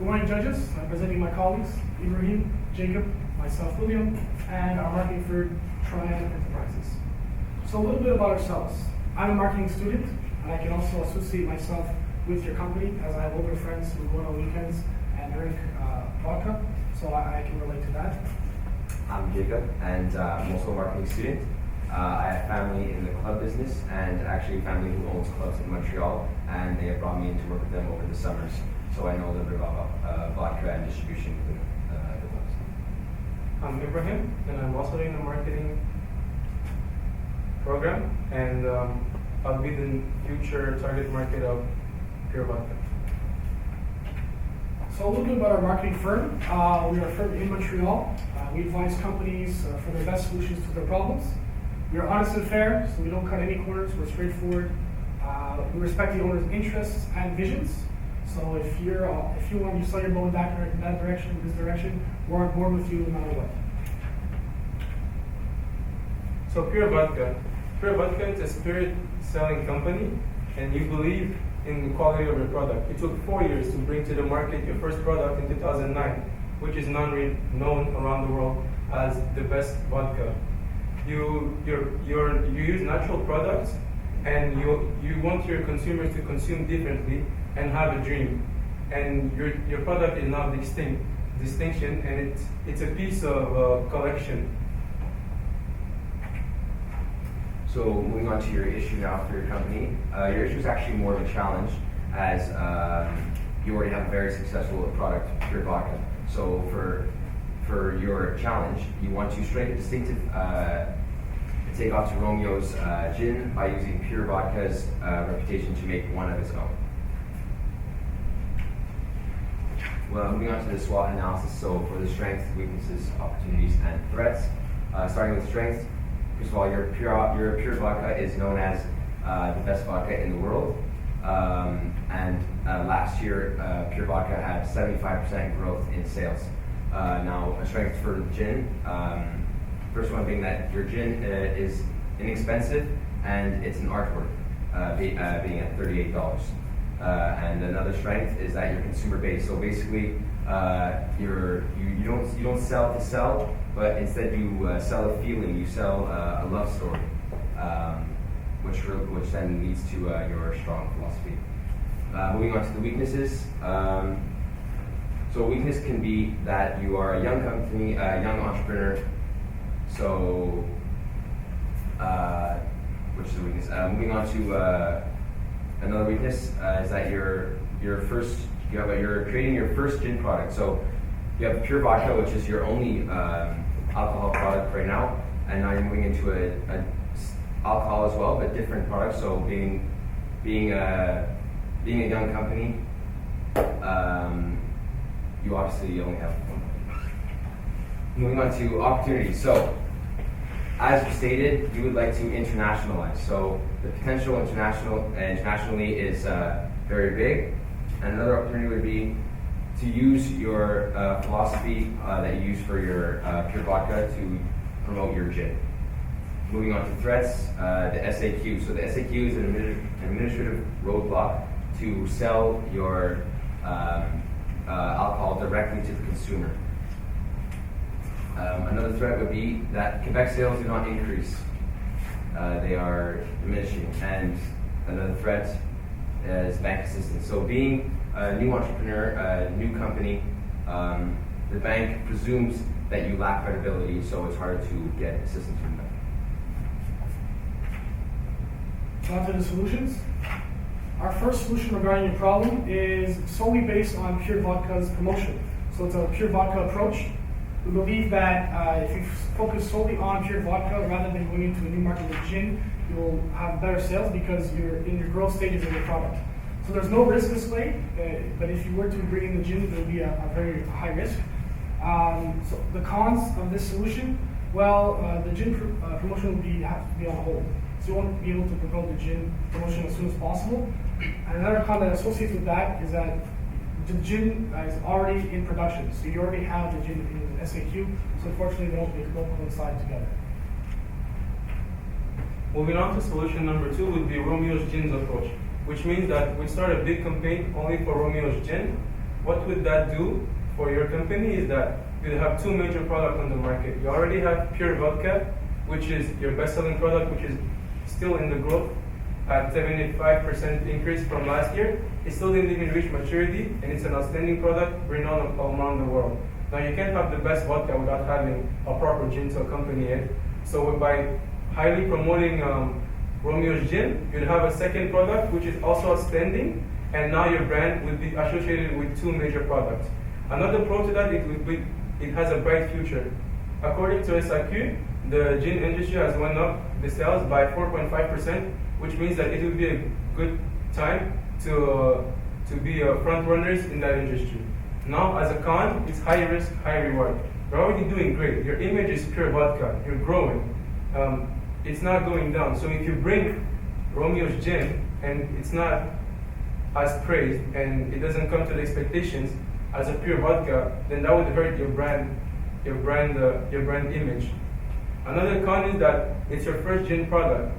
Good morning, judges. I'm presenting my colleagues, Ibrahim, Jacob, myself, William, and our marketing firm, Triad Enterprises. So a little bit about ourselves. I'm a marketing student, and I can also associate myself with your company as I have older friends who go on weekends and drink vodka, so I can relate to that. I'm Jacob, and I'm also a marketing student. I have family in the club business, and actually family who owns clubs in Montreal, and they have brought me in to work with them over the summers. So I know a little bit about vodka and distribution within the clubs. I'm Ibrahim, and I'm also in the marketing program, and I'll be the future target market of pure vodka. So a little bit about our marketing firm. We are a firm in Montreal. We advise companies for their best solutions to their problems. We are honest and fair, so we don't cut any corners. We're straightforward. We respect the owner's interests and visions. So if you want to sell your boat in that direction, this direction, we're on board with you no matter what. So Pure Vodka is a spirit selling company, and you believe in the quality of your product. It took 4 years to bring to the market your first product in 2009, which is known around the world as the best vodka. You use natural products, and you want your consumers to consume differently and have a dream. And your product is now distinction, and it's a piece of collection. So moving on to your issue now for your company. Your issue is actually more of a challenge, as you already have a very successful product, Pure Vodka. So for your challenge, you want to strike a distinctive take off to Romeo's gin by using Pure Vodka's reputation to make one of its own. Well, moving on to the SWOT analysis. So for the strengths, weaknesses, opportunities, and threats. Starting with strengths. First of all, your Pure Vodka is known as the best vodka in the world. And last year, Pure Vodka had 75% growth in sales. Now, a strength for gin. First one being that your gin is inexpensive and it's an artwork, being at $38. And another strength is that your consumer base. So basically, you don't sell to sell, but instead you sell a feeling. You sell a love story, which then leads to your strong philosophy. Moving on to the weaknesses. So a weakness can be that you are a young company, a young entrepreneur. So, which is a weakness. Moving on to another weakness is that you're creating your first gin product. So you have Pure Vodka, which is your only alcohol product right now, and now you're moving into a alcohol as well, but different products. So being a young company, you obviously only have one. Moving on to opportunities. So, as you stated, you would like to internationalize. So the potential internationally is very big. And another opportunity would be to use your philosophy that you use for your Pure Vodka to promote your gin. Moving on to threats, the SAQ. So the SAQ is an administrative roadblock to sell your alcohol directly to the consumer. Another threat would be that Quebec sales do not increase. They are diminishing. And another threat is bank assistance. So being a new entrepreneur, a new company, the bank presumes that you lack credibility, so it's hard to get assistance from them. So on to the solutions. Our first solution regarding your problem is solely based on Pure Vodka's promotion. So it's a Pure Vodka approach. We believe that if you focus solely on Pure Vodka rather than going into a new market with gin, you will have better sales because you're in your growth stages of your product. So there's no risk displayed, but if you were to bring in the gin, there would be a very high risk. So the cons of this solution, well, the gin promotion will have to be on hold. So you won't be able to promote the gin promotion as soon as possible. And another con that associates with that is that the gin is already in production. So you already have the gin in the SAQ. So unfortunately, they don't coincide together. Moving on to solution number 2 would be Romeo's Gin's approach, which means that we start a big campaign only for Romeo's Gin, what would that do for your company is that you have two major products on the market. You already have pure vodka, which is your best-selling product, which is still in the growth at 75% increase from last year. It still didn't even reach maturity, and it's an outstanding product renowned all around the world. Now, you can't have the best vodka without having a proper gin to accompany it. So by highly promoting Romeo's Gin, you'd have a second product which is also outstanding, and now your brand would be associated with two major products. Another pro to that, it has a bright future. According to SIQ, the gin industry has went up the sales by 4.5%, which means that it would be a good time to be front runners in that industry. Now, as a con, it's high risk, high reward. You're already doing great. Your image is pure vodka. You're growing. It's not going down. So if you bring Romeo's Gin and it's not as praised and it doesn't come to the expectations as a pure vodka, then that would hurt your brand image. Another con is that it's your first gin product.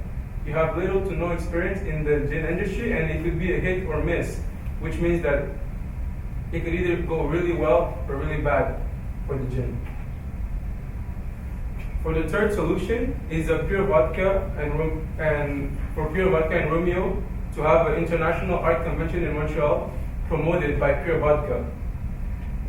You have little to no experience in the gin industry, and it could be a hit or miss, which means that it could either go really well or really bad for the gin. For the third solution is a pure vodka and for pure vodka and Romeo to have an international art convention in Montreal promoted by Pure Vodka.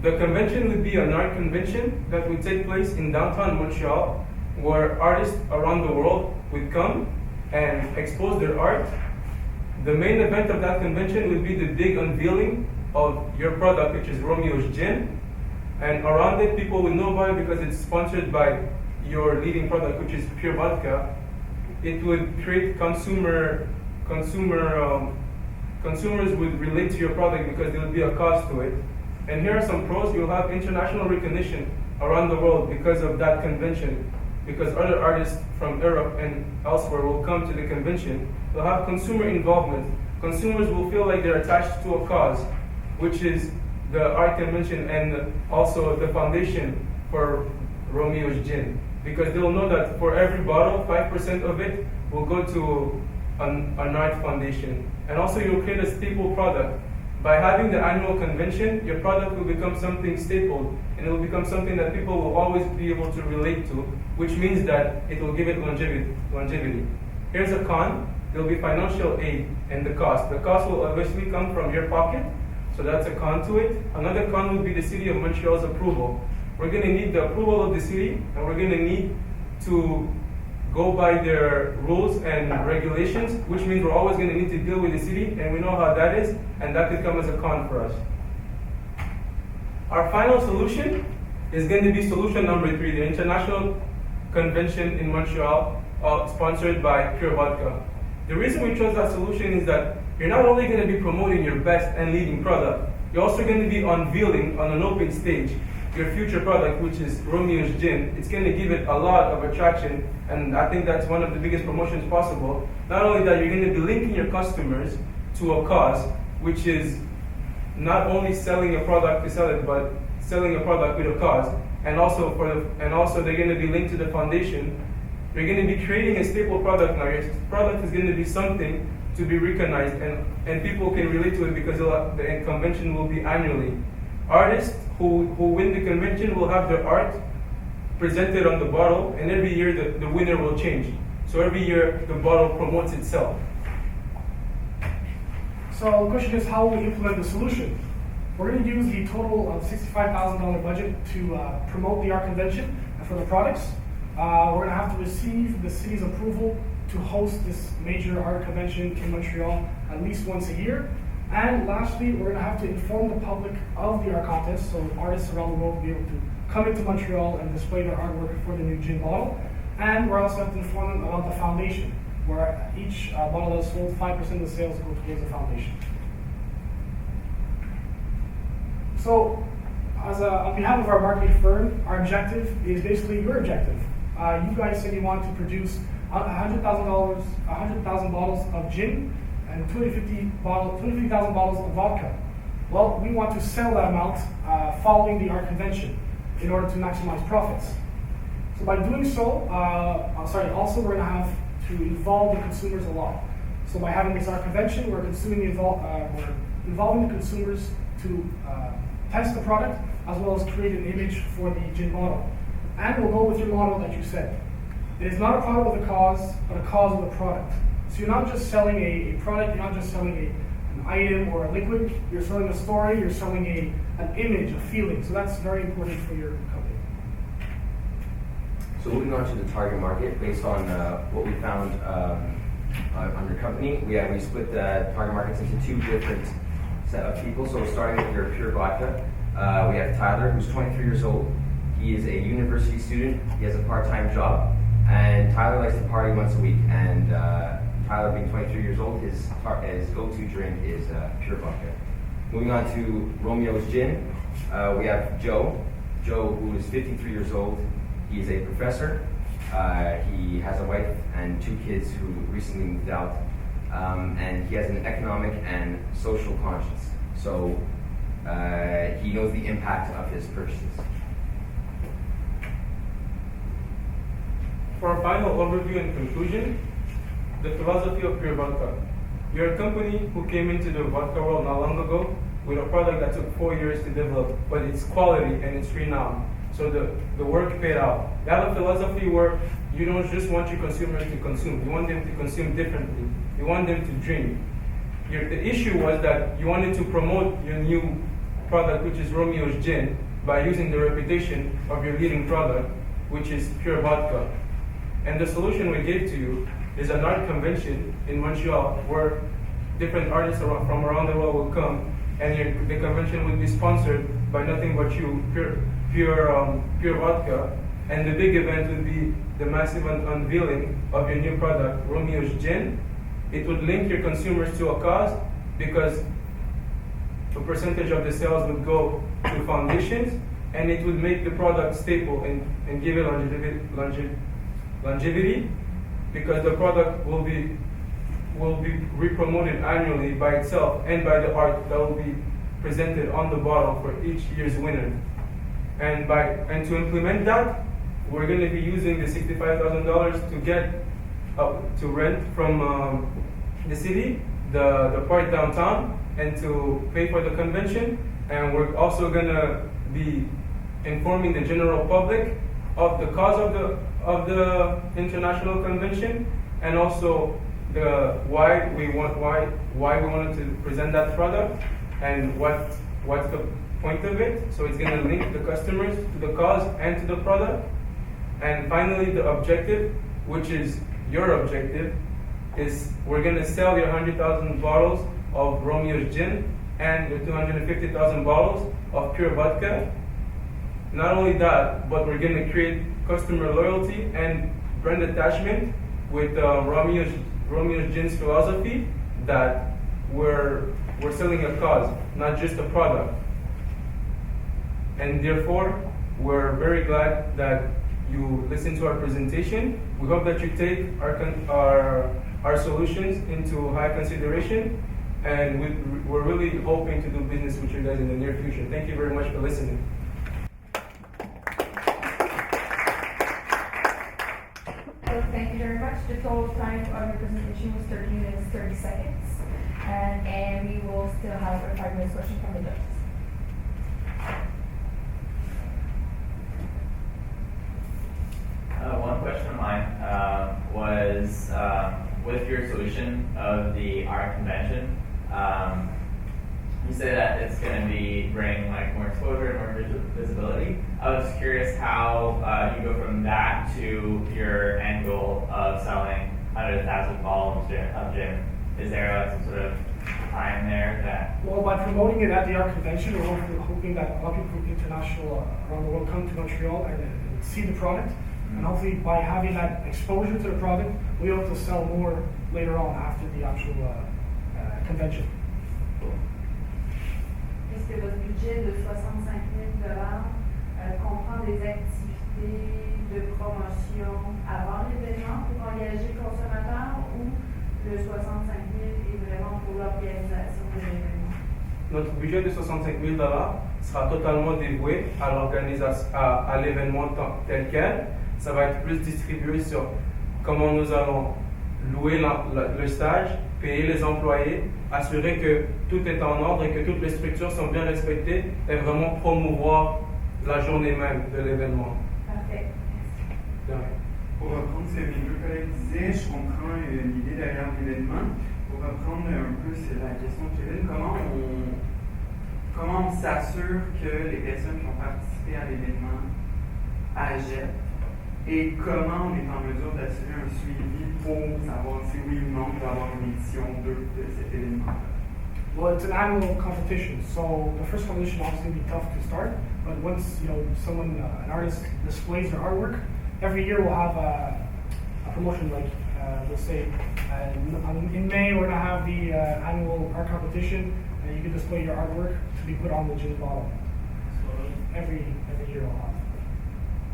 The convention would be an art convention that would take place in downtown Montreal, where artists around the world would come and expose their art. The main event of that convention would be the big unveiling of your product, which is Romeo's Gin. And around it, people would know about it because it's sponsored by your leading product, which is Pure Vodka. It would create consumers would relate to your product because there would be a cost to it. And here are some pros. You'll have international recognition around the world because of that convention, because other artists from Europe and elsewhere will come to the convention. You'll have consumer involvement. Consumers will feel like they're attached to a cause, which is the art convention and also the foundation for Romeo's Gin, because they'll know that for every bottle, 5% of it will go to an art foundation. And also you'll create a staple product. By having the annual convention, your product will become something stapled, and it will become something that people will always be able to relate to, which means that it will give it longevity. Here's a con. There will be financial aid and the cost. The cost will obviously come from your pocket, so that's a con to it. Another con would be the City of Montreal's approval. We're going to need the approval of the city, and we're going to need to go by their rules and regulations, which means we're always going to need to deal with the city, and we know how that is, and that could come as a con for us. Our final solution is going to be solution number 3, the International Convention in Montreal, sponsored by Pure Vodka. The reason we chose that solution is that you're not only going to be promoting your best and leading product, you're also going to be unveiling on an open stage your future product, which is Romeo's Gin. It's going to give it a lot of attraction, and I think that's one of the biggest promotions possible. Not only that, you're going to be linking your customers to a cause, which is not only selling a product to sell it, but selling a product with a cause. And also they're going to be linked to the foundation. You're going to be creating a staple product now. Your product is going to be something to be recognized, and people can relate to it because the convention will be annually. Artists who win the convention will have their art presented on the bottle, and every year the winner will change. So every year the bottle promotes itself. So the question is, how will we implement the solution? We're going to use the total of $65,000 budget to promote the art convention and for the products. We're going to have to receive the city's approval to host this major art convention in Montreal at least once a year. And lastly, we're going to have to inform the public of the art contest, so artists around the world will be able to come into Montreal and display their artwork for the new gin bottle. And we're also have to inform them about the foundation, where each bottle that's sold, 5% of the sales go towards the foundation. So, on behalf of our marketing firm, our objective is basically your objective. You guys said you want to produce 100,000 bottles of gin and 250,000 bottles of vodka. Well, we want to sell that amount following the art convention in order to maximize profits. So by doing so, also we're going to have to involve the consumers a lot. So by having this art convention, we're involving the consumers to test the product as well as create an image for the gin model. And we'll go with your model that you said. It is not a product with a cause, but a cause with a product. So you're not just selling a product, you're not just selling an item or a liquid, you're selling a story, you're selling an image, a feeling. So that's very important for your company. So moving on to the target market, based on what we found on your company, we split the target markets into two different set of people. So starting with your pure vodka, we have Tyler, who's 23 years old. He is a university student. He has a part-time job, and Tyler likes to party once a week. And Tyler, being 23 years old, his go-to drink is pure vodka. Moving on to Romeo's Gin, we have Joe. Joe, who is 53 years old. He is a professor. He has a wife and 2 kids who recently moved out, and he has an economic and social conscience. So he knows the impact of his purchases. For our final overview and conclusion, the philosophy of pure vodka. You're a company who came into the vodka world not long ago with a product that took 4 years to develop, but it's quality and it's renowned. So the work paid out. You have a philosophy where you don't just want your consumers to consume. You want them to consume differently. You want them to drink. The issue was that you wanted to promote your new product, which is Romeo's Gin, by using the reputation of your leading product, which is pure vodka. And the solution we gave to you is an art convention in Montreal where different artists from around the world will come, and the convention will be sponsored by nothing but you, pure vodka. And the big event would be the massive unveiling of your new product, Romeo's Gin. It would link your consumers to a cause because a percentage of the sales would go to foundations, and it would make the product staple and give it longevity because the product will be re-promoted annually by itself and by the art that will be presented on the bottle for each year's winner. And to implement that, we're going to be using the $65,000 to get to rent from the city, the part downtown, and to pay for the convention. And we're also going to be informing the general public of the cause of the international convention, and also why we wanted to present that product and what's the point of it. So it's going to link the customers to the cause and to the product. And finally, the objective, which is your objective, is we're going to sell your 100,000 bottles of Romeo's Gin and your 250,000 bottles of pure vodka. Not only that, but we're going to create customer loyalty and brand attachment with Romeo's Gin's philosophy that we're selling a cause, not just a product. And therefore, we're very glad that you listened to our presentation. We hope that you take our solutions into high consideration, and we're really hoping to do business with you guys in the near future. Thank you very much for listening. Thank you very much. The total time of your presentation was 30 minutes, 30 seconds. And we will still have a 5-minute question from the judges. One question of mine was with your solution of the art convention, you say that it's going to be bring like more exposure and more visibility. I was curious how you go from that to your end goal of selling 100,000 bottles of gin. Is there some sort of time there that? Well, by promoting it at the art convention, we're hoping that a lot of people from international around the world come to Montreal and see the product. And hopefully by having that exposure to the product, we'll be able to sell more later on after the actual convention. Est-ce que votre budget de 65 000 comprend des activités de promotion avant l'événement pour engager le consommateur, ou le 65 000 est vraiment pour l'organisation de l'événement? Notre budget de 65 000 sera totalement dévoué à l'organisation, à l'événement tel quel. Ça va être plus distribué sur comment nous allons louer le stage payer les employés, assurer que tout est en ordre et que toutes les structures sont bien respectées et vraiment promouvoir la journée même de l'événement. Parfait. Bien. Pour reprendre ce que mes deux collègues disaient, je comprends l'idée derrière l'événement. Pour reprendre un peu c'est la question de Kevin, comment on s'assure que les personnes qui ont participé à l'événement agissent et comment on est en mesure d'assurer un suivi pour savoir si oui ou non il va y avoir une édition 2 de cet événement. Well, it's an annual competition, so the first competition obviously will be tough to start, but once someone, an artist displays their artwork, every year we'll have a promotion like, we'll say, in May we're going to have the annual art competition, and you can display your artwork to be put on the gin bottle. So every year we'll have.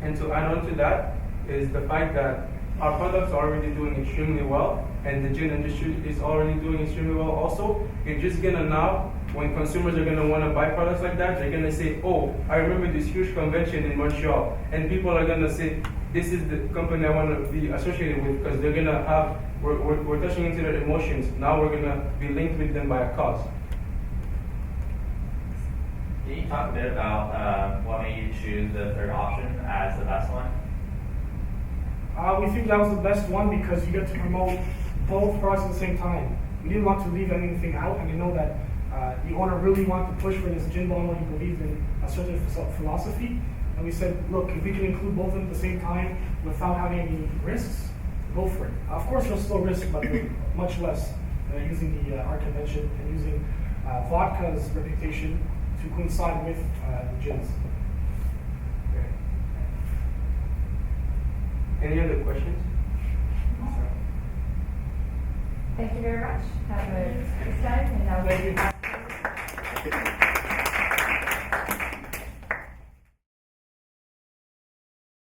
And to add on to that is the fact that our products are already doing extremely well, and the gin industry is already doing extremely well also. You're just gonna now, when consumers are gonna wanna buy products like that, they're gonna say, oh, I remember this huge convention in Montreal, and people are gonna say, this is the company I wanna be associated with, because they're gonna have, we're touching into their emotions. Now we're gonna be linked with them by a cause. Can you talk a bit about what made you choose the third option as the best one? We think that was the best one because you get to promote both products at the same time. We didn't want to leave anything out, and we know that the owner really wanted to push for this gin bottle. He believed in a certain philosophy, and we said, look, if we can include both of them at the same time without having any risks, go for it. Of course, there's still risk, but much less using the art convention and using vodka's reputation to coincide with the gins. Any other questions? Thank you very much. Have a good time, and now Thank you.